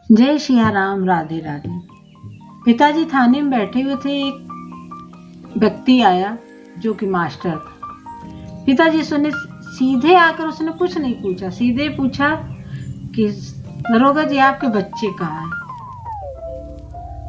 जय सिया राम, राधे राधे। पिताजी थाने में बैठे हुए थे। एक व्यक्ति आया जो कि मास्टर था। पिताजी सुने, सीधे आकर उसने कुछ नहीं पूछा, सीधे पूछा कि दरोगा जी आपके बच्चे कहाँ हैं।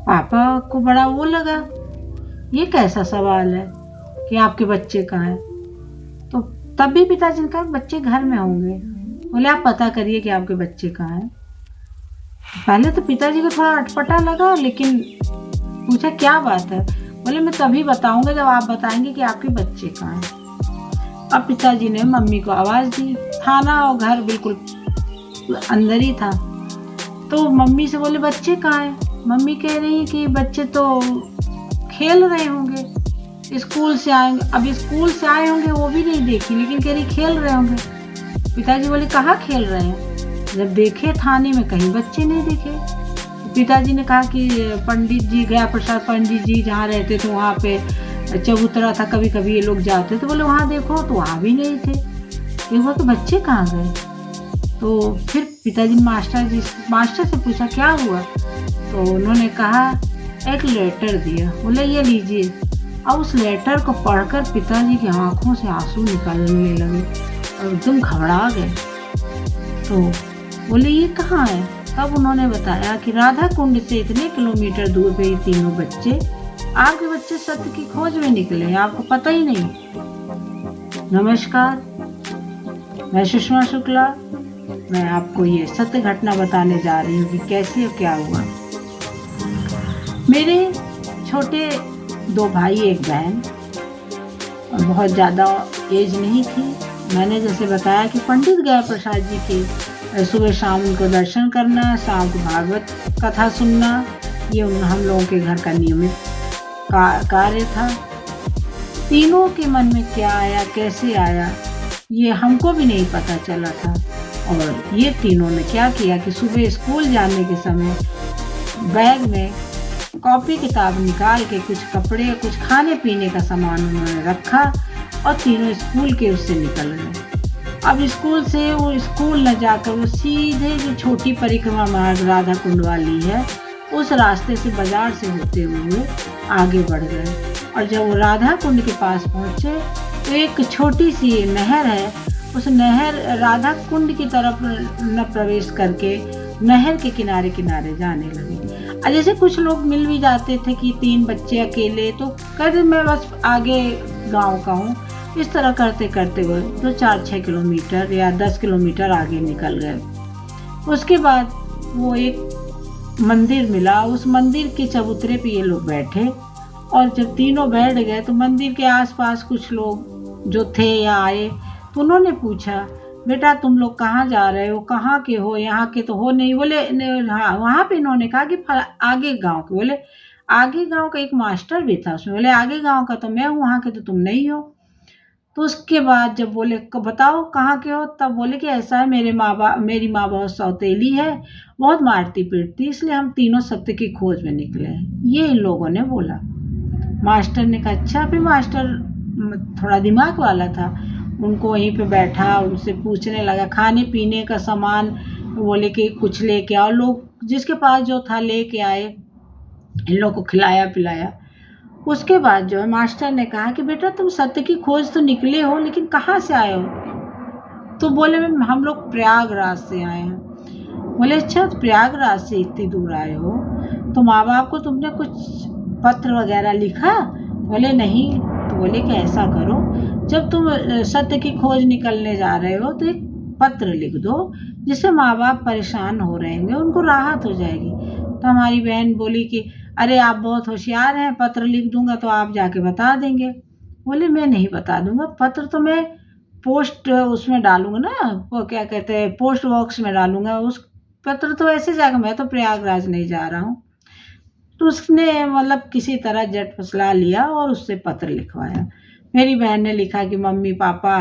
पापा को बड़ा वो लगा, ये कैसा सवाल है कि आपके बच्चे कहाँ हैं। तो तब भी पिताजी ने कहा बच्चे घर में होंगे। बोले आप पता करिए कि आपके बच्चे कहाँ हैं। पहले तो पिताजी को थोड़ा अटपटा लगा, लेकिन पूछा क्या बात है। बोले मैं तभी बताऊंगा जब आप बताएंगे कि आपके बच्चे कहाँ हैं। अब पिताजी ने मम्मी को आवाज़ दी। थाना और घर बिल्कुल अंदर ही था। तो मम्मी से बोले बच्चे कहाँ हैं। मम्मी कह रही है कि बच्चे तो खेल रहे होंगे, स्कूल से आएंगे। अब स्कूल से आए होंगे वो भी नहीं देखी, लेकिन कह रही खेल रहे होंगे। पिताजी बोले कहाँ खेल रहे हैं। जब देखे थाने में कहीं बच्चे नहीं दिखे। पिताजी ने कहा कि पंडित जी, गया प्रसाद पंडित जी जहाँ रहते थे वहाँ पे चबूतरा था, कभी कभी ये लोग जाते। तो बोले वहाँ देखो, तो वहाँ भी नहीं थे। देखो कि बच्चे कहाँ गए। तो फिर पिताजी ने मास्टर से पूछा क्या हुआ। तो उन्होंने कहा एक लेटर दिया। बोले ये लीजिए। अब उस लेटर को पढ़कर पिताजी की आंखों से आंसू निकलने लगे और एकदम घबरा गए। तो बोले ये कहाँ है। तब उन्होंने बताया कि राधा कुंड से इतने किलोमीटर दूर पे ये तीनों बच्चे, आपके बच्चे सत्य की खोज में निकले हैं, आपको पता ही नहीं। नमस्कार, मैं सुषमा शुक्ला। मैं आपको ये सत्य घटना बताने जा रही हूँ कि कैसे और क्या हुआ। मेरे छोटे 2 भाई 1 बहन, और बहुत ज़्यादा एज नहीं थी। मैंने जैसे बताया कि पंडित गया प्रसाद जी के सुबह शाम उनको दर्शन करना, शाम को भागवत कथा सुनना, ये हम लोगों के घर का नियमित कार्य था। तीनों के मन में क्या आया, कैसे आया, ये हमको भी नहीं पता चला था। और ये तीनों ने क्या किया कि सुबह स्कूल जाने के समय बैग में कॉपी किताब निकाल के कुछ कपड़े, कुछ खाने पीने का सामान उन्होंने रखा और तीनों स्कूल के उससे निकल गए। अब स्कूल से वो स्कूल न जाकर वो सीधे जो छोटी परिक्रमा मार्ग राधा कुंड वाली है, उस रास्ते से बाजार से होते हुए आगे बढ़ गए। और जब वो राधा कुंड के पास पहुँचे तो एक छोटी सी नहर है, उस नहर राधा कुंड की तरफ न प्रवेश करके नहर के किनारे किनारे जाने लगे। और जैसे कुछ लोग मिल भी जाते थे कि 3 बच्चे अकेले, तो कहते मैं बस आगे गांव का हूँ। इस तरह करते करते हुए तो 4-6 किलोमीटर या 10 किलोमीटर आगे निकल गए। उसके बाद वो एक मंदिर मिला। उस मंदिर के चबूतरे पे ये लोग बैठे, और जब तीनों बैठ गए तो मंदिर के आसपास कुछ लोग जो थे या आए, तो उन्होंने पूछा बेटा तुम लोग कहाँ जा रहे हो, कहाँ के हो, यहाँ के तो हो नहीं। बोले हाँ। वहाँ पे इन्होंने कहा कि आगे गांव के। बोले आगे गांव का एक मास्टर भी था उसमें। बोले आगे गांव का तो मैं हूँ, वहाँ के तो तुम नहीं हो। तो उसके बाद जब बोले बताओ कहाँ के हो, तब बोले कि ऐसा है मेरी माँ बहुत सौतेली है, बहुत मारती पीटती, इसलिए हम तीनों सत्य की खोज में निकले हैं, ये इन लोगों ने बोला। मास्टर ने कहा अच्छा। फिर मास्टर थोड़ा दिमाग वाला था, उनको वहीं पे बैठा, उनसे पूछने लगा खाने पीने का सामान। बोले कि कुछ लेके आओ। लोग जिसके पास जो था लेके आए, इन लोग को खिलाया पिलाया। उसके बाद जो है मास्टर ने कहा कि बेटा तुम सत्य की खोज तो निकले हो, लेकिन कहाँ से आए हो। तो बोले हम लोग प्रयागराज से आए हैं। बोले अच्छा, तो प्रयागराज से इतनी दूर आए हो, तो माँ बाप को तुमने कुछ पत्र वगैरह लिखा। बोले नहीं। तो बोले कि ऐसा करो, जब तुम सत्य की खोज निकलने जा रहे हो तो एक पत्र लिख दो, जिससे माँ बाप परेशान हो रहे होंगे, उनको राहत हो जाएगी। तो हमारी बहन बोली कि अरे आप बहुत होशियार हैं, पत्र लिख दूंगा तो आप जाके बता देंगे। बोले मैं नहीं बता दूंगा, पत्र तो मैं पोस्ट उसमें डालूंगा ना, वो क्या कहते हैं, पोस्ट बॉक्स में डालूंगा। उस पत्र तो ऐसे जाएगा, मैं तो प्रयागराज नहीं जा रहा हूँ। तो उसने मतलब किसी तरह जट फसला लिया और उससे पत्र लिखवाया। मेरी बहन ने लिखा कि मम्मी पापा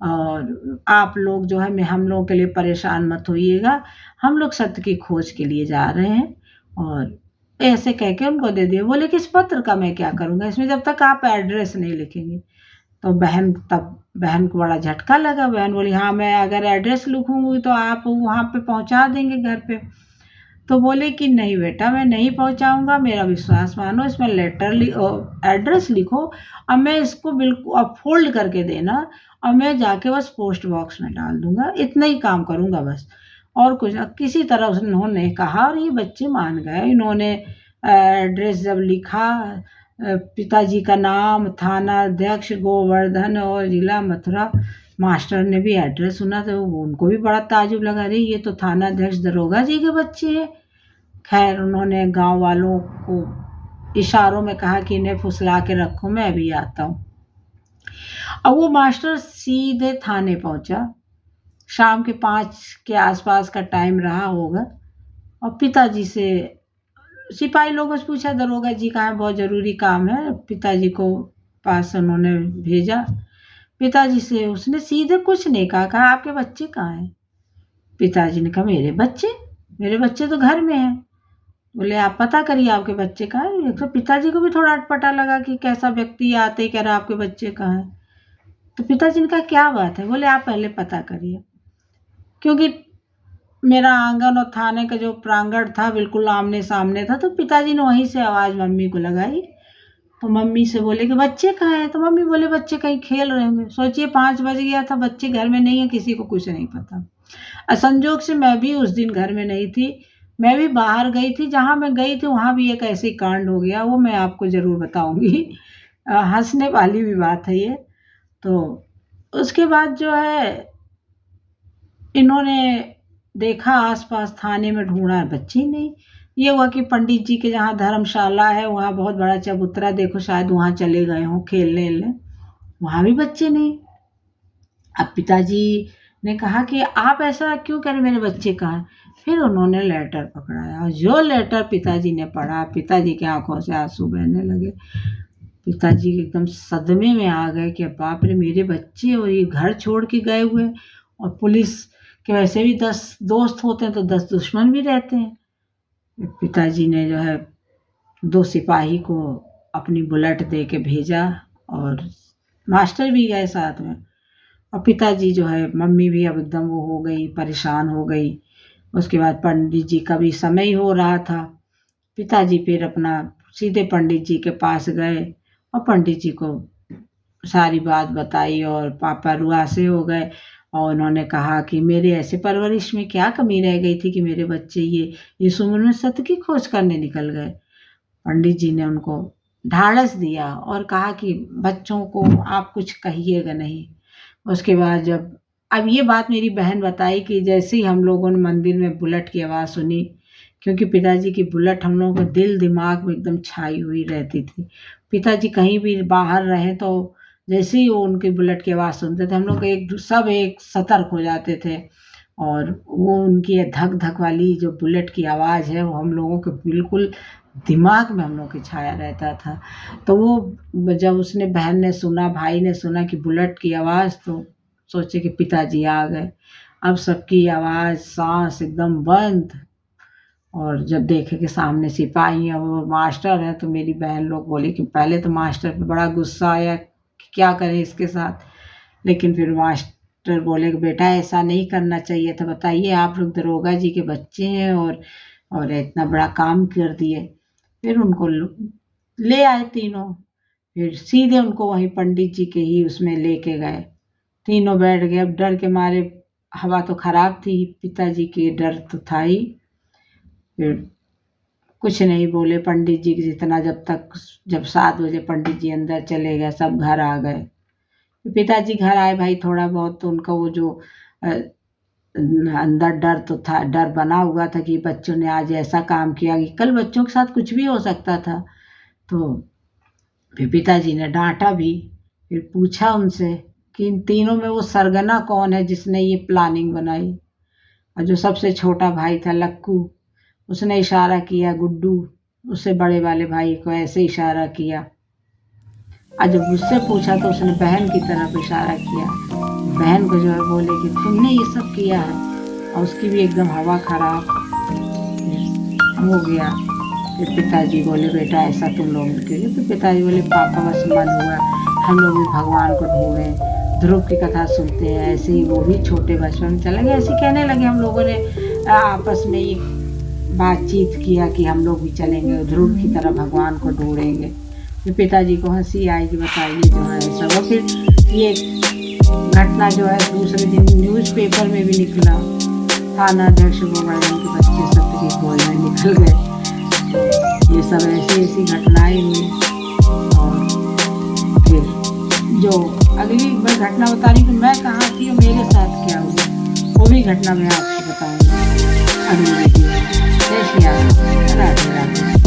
और आप लोग जो है, मैं हम लोगों के लिए परेशान मत होइएगा, हम लोग सत्य की खोज के लिए जा रहे हैं। और ऐसे कह के उनको दे दिया। बोले कि इस पत्र का मैं क्या करूँगा, इसमें जब तक आप एड्रेस नहीं लिखेंगे। तो बहन को बड़ा झटका लगा। बहन बोली हाँ मैं अगर एड्रेस लिखूँगी तो आप वहाँ पे पहुँचा देंगे घर पे। तो बोले कि नहीं बेटा, मैं नहीं पहुंचाऊंगा, मेरा विश्वास मानो, इसमें एड्रेस लिखो और मैं इसको बिल्कुल अब फोल्ड करके देना और मैं जाके बस पोस्ट बॉक्स में डाल दूंगा, इतना ही काम करूंगा बस, और कुछ ना। किसी तरह उन्होंने कहा और ये बच्चे मान गए। इन्होंने एड्रेस जब लिखा, पिताजी का नाम थाना अध्यक्ष गोवर्धन और जिला मथुरा। मास्टर ने भी एड्रेस सुना तो उनको भी बड़ा ताजुब लगा, अरे ये तो थाना अध्यक्ष दरोगा जी के बच्चे हैं। खैर उन्होंने गांव वालों को इशारों में कहा कि इन्हें फुसला के रखो, मैं अभी आता हूँ। अब वो मास्टर सीधे थाने पहुंचा। शाम के 5 के आसपास का टाइम रहा होगा और पिताजी से सिपाही लोगों से पूछा, दरोगा जी कहाँ है, बहुत ज़रूरी काम है। पिताजी को पास उन्होंने भेजा। पिताजी से उसने सीधे कुछ नहीं कहा आपके बच्चे कहाँ हैं। पिताजी ने कहा मेरे बच्चे तो घर में हैं। बोले आप पता करिए आपके बच्चे कहाँ हैं। तो पिताजी को भी थोड़ा अटपटा लगा कि कैसा व्यक्ति आते ही कह रहा आपके बच्चे कहाँ हैं। तो पिताजी ने कहा क्या बात है। बोले आप पहले पता करिए, क्योंकि मेरा आंगन और थाने का जो प्रांगण था बिल्कुल आमने सामने था। तो पिताजी ने वहीं से आवाज़ मम्मी को लगाई। तो मम्मी से बोले कि बच्चे कहाँ हैं। तो मम्मी बोले बच्चे कहीं खेल रहे होंगे। सोचिए 5 बज गया था, बच्चे घर में नहीं है, किसी को कुछ नहीं पता। संजोग से मैं भी उस दिन घर में नहीं थी, मैं भी बाहर गई थी। जहाँ मैं गई थी वहाँ भी एक ऐसे कांड हो गया, वो मैं आपको ज़रूर बताऊंगी। हंसने वाली भी बात है ये। तो उसके बाद जो है इन्होंने देखा आसपास, थाने में ढूंढा, बच्चे ही नहीं। ये हुआ कि पंडित जी के जहाँ धर्मशाला है वहाँ बहुत बड़ा चबूतरा, देखो शायद वहाँ चले गए हों खेलने, वहाँ भी बच्चे नहीं। अब पिताजी ने कहा कि आप ऐसा क्यों करें, मेरे बच्चे कहाँ हैं। फिर उन्होंने लेटर पकड़ाया और जो लेटर पिताजी ने पढ़ा, पिताजी की आंखों से आंसू बहने लगे। पिताजी एकदम सदमे में आ गए कि बाप रे, मेरे बच्चे और ये घर छोड़ के गए हुए। और पुलिस के वैसे भी 10 दोस्त होते हैं तो 10 दुश्मन भी रहते हैं। पिताजी ने जो है 2 सिपाही को अपनी बुलेट दे के भेजा और मास्टर भी गए साथ में। और पिताजी जो है, मम्मी भी अब एकदम वो हो गई, परेशान हो गई। उसके बाद पंडित जी का भी समय हो रहा था। पिताजी फिर अपना सीधे पंडित जी के पास गए और पंडित जी को सारी बात बताई और पापा रुआसे हो गए। और उन्होंने कहा कि मेरे ऐसे परवरिश में क्या कमी रह गई थी कि मेरे बच्चे ये इस उम्र में सत्य की खोज करने निकल गए। पंडित जी ने उनको ढाढ़स दिया और कहा कि बच्चों को आप कुछ कहिएगा नहीं। उसके बाद जब अब ये बात मेरी बहन बताई कि जैसे ही हम लोगों ने मंदिर में बुलेट की आवाज़ सुनी, क्योंकि पिताजी की बुलेट हम लोगों को दिल दिमाग में एकदम छाई हुई रहती थी। पिताजी कहीं भी बाहर रहे तो जैसे ही वो उनकी बुलेट की आवाज़ सुनते थे, हम लोग सब एक सतर्क हो जाते थे। और वो उनकी धक धक वाली जो बुलेट की आवाज़ है वो हम लोगों के बिल्कुल दिमाग में हम लोग के छाया रहता था। तो वो जब उसने बहन ने सुना, भाई ने सुना कि बुलेट की आवाज़, तो सोचे कि पिताजी आ गए। अब सबकी आवाज़, सांस एकदम बंद। और जब देखे कि सामने सिपाही है, वो मास्टर है, तो मेरी बहन लोग बोली कि पहले तो मास्टर पे बड़ा गुस्सा आया कि क्या करें इसके साथ। लेकिन फिर मास्टर बोले कि बेटा ऐसा नहीं करना चाहिए था, बताइए आप लोग दरोगा जी के बच्चे हैं और इतना बड़ा काम कर दिए। फिर उनको ले आए तीनों, फिर सीधे उनको वहीं पंडित जी के ही उसमें लेके गए। तीनों बैठ गए। अब डर के मारे, हवा तो खराब थी, पिताजी के डर तो था ही। फिर कुछ नहीं बोले पंडित जी, जितना जब 7 बजे पंडित जी अंदर चले गए, सब घर आ गए। पिताजी घर आए, भाई थोड़ा बहुत तो उनका वो जो अंदर डर तो था, डर बना हुआ था कि बच्चों ने आज ऐसा काम किया कि कल बच्चों के साथ कुछ भी हो सकता था। तो फिर पिताजी ने डांटा भी। फिर पूछा उनसे कि इन तीनों में वो सरगना कौन है जिसने ये प्लानिंग बनाई। और जो सबसे छोटा भाई था लक्कू, उसने इशारा किया गुड्डू, उससे बड़े वाले भाई को ऐसे इशारा किया। और जब मुझसे पूछा तो उसने बहन की तरफ इशारा किया। बहन को जो है बोले कि तुमने ये सब किया है। और उसकी भी एकदम हवा खराब हो गया। फिर पिताजी बोले बेटा ऐसा तुम लोग के लिए। तो पिताजी बोले पापा बस मन हुआ, हम लोग भी भगवान को ढूंढे, ध्रुव की कथा सुनते हैं। ऐसे ही वो भी छोटे बचपन में चला गया। ऐसे कहने लगे हम लोगों ने आपस में ही। बातचीत किया कि हम लोग भी चलेंगे ध्रुव की तरह भगवान को ढूंढेंगे। फिर पिताजी को हंसी आई कि बताइए जो है सब। और फिर ये घटना जो है दूसरे दिन न्यूज़पेपर में भी निकला। थाना अध्यक्ष गोवर्धन के बच्चे सत्य की खोज में निकल गए। ये सब ऐसी ऐसी घटनाएं हुई। और फिर जो अगली मैं घटना बता रही हूँ मैं कहाँ थी और मेरे साथ क्या हुआ वो भी घटना मैं आपको बताऊंगी अगली वीडियो में। जय श्री राम, राधे राधे।